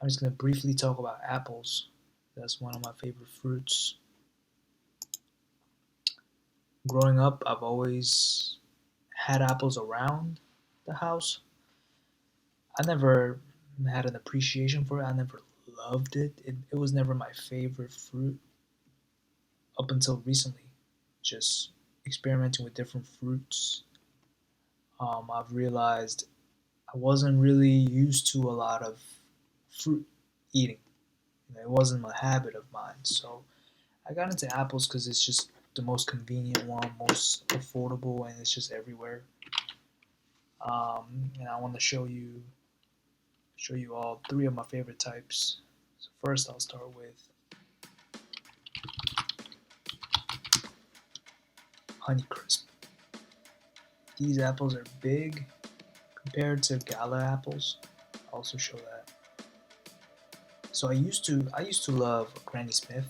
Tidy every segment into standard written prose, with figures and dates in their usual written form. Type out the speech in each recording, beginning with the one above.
I'm just gonna briefly talk about apples. That's one of my favorite fruits. Growing up, I've always had apples around the house. I never had an appreciation for it. I never loved it. It was never my favorite fruit up until recently. Just experimenting with different fruits, I've realized I wasn't really used to a lot of fruit eating. It wasn't a habit of mine. So I got into apples because it's just the most convenient one, most affordable, and it's just everywhere. And I want to show you all three of my favorite types. So first, I'll start with Honeycrisp. These apples are big compared to Gala apples. I'll also show that. So I used to love Granny Smith.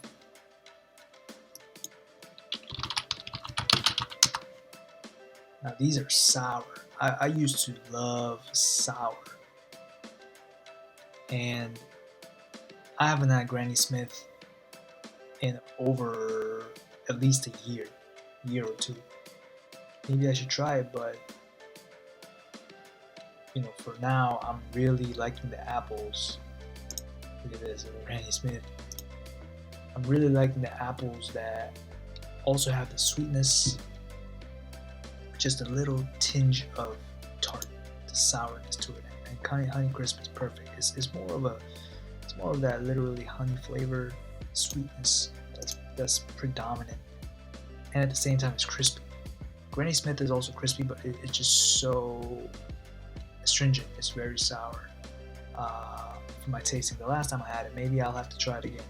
Now these are sour. I used to love sour, and I haven't had Granny Smith in over at least a year or two. Maybe I should try it, but for now, I'm really liking the apples. Look at this, Granny Smith. I'm really liking the apples that also have the sweetness, just a little tinge of tart, the sourness to it, and Honeycrisp is perfect. It's more of that literally honey flavor, sweetness that's predominant, and at the same time it's crispy. Granny Smith is also crispy, but it's just so astringent. It's very sour for my tasting. The last time I had it, maybe I'll have to try it again.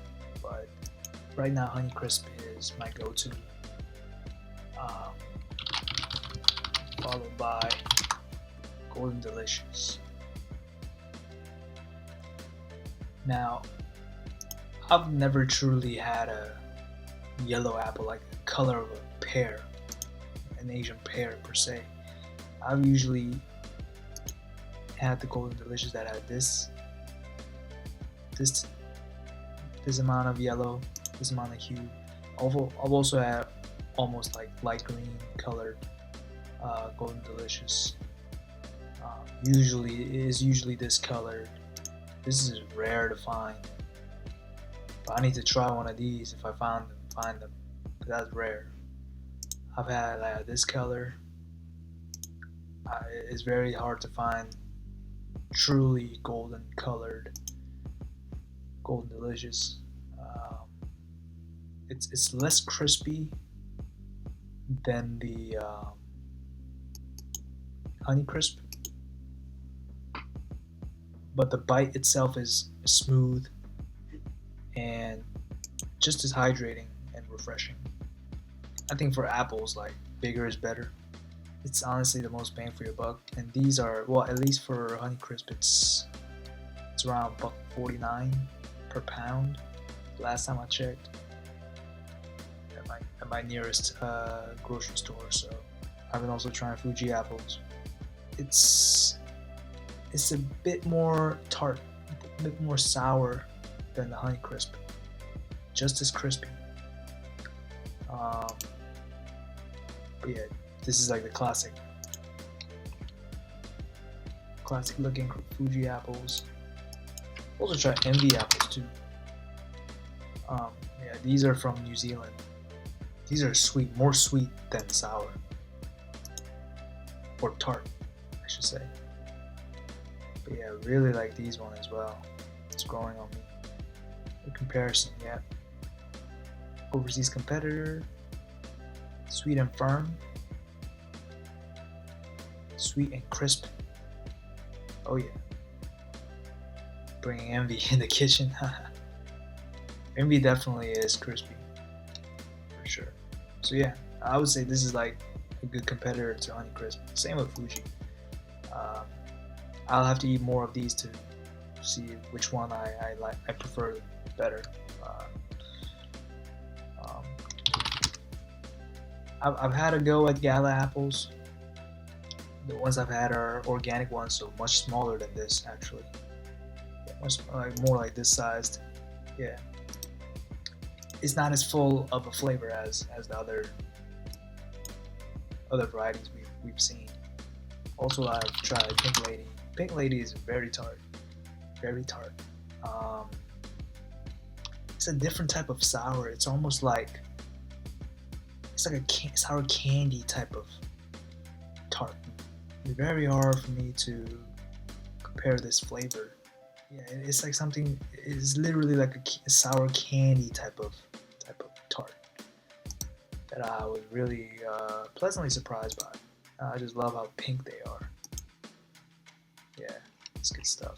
But right now, Honeycrisp is my go-to, um, followed by Golden Delicious. Now, I've never truly had a yellow apple like the color of a pear, an Asian pear per se. I've usually had the Golden Delicious that had this this amount of yellow, this amount of hue. I've also had almost like light green colored Golden Delicious. Usually this colored. This is rare to find. But I need to try one of these if I find them. That's rare. I've had this color. It's very hard to find truly golden colored Golden Delicious. Um, it's less crispy than the Honeycrisp, but the bite itself is smooth and just as hydrating and refreshing. I think for apples, like bigger is better. It's honestly the most bang for your buck, and these are, well, at least for Honeycrisp, it's around $1.49 per pound. Last time I checked at my nearest grocery store. So I've been also trying Fuji apples. It's a bit more tart, a bit more sour than the Honeycrisp. Just as crispy. But yeah, this is like the classic looking Fuji apples. Also try Envy apples too. Yeah, these are from New Zealand. These are sweet, more sweet than sour, or tart, I should say. But yeah, I really like these one as well. It's growing on me. In comparison, yeah. Overseas competitor, sweet and firm, sweet and crisp. Oh yeah, bringing Envy in the kitchen. Envy definitely is crispy, for sure. So yeah, I would say this is like a good competitor to Honeycrisp. Same with Fuji. Um, I'll have to eat more of these to see which one I like. I prefer better. Um, I've had a go at Gala apples. The ones I've had are organic ones, so much smaller than this actually. Yeah, more like this sized. Yeah, it's not as full of a flavor as the other varieties we've seen. Also, I've tried Pink Lady. Pink Lady is very tart, very tart. Um, it's a different type of sour. It's almost like it's like a sour candy type of tart. It's very hard for me to compare this flavor. Yeah, it's like something. It's literally like a sour candy type of tart that I was really pleasantly surprised by. I just love how pink they are. Yeah, it's good stuff.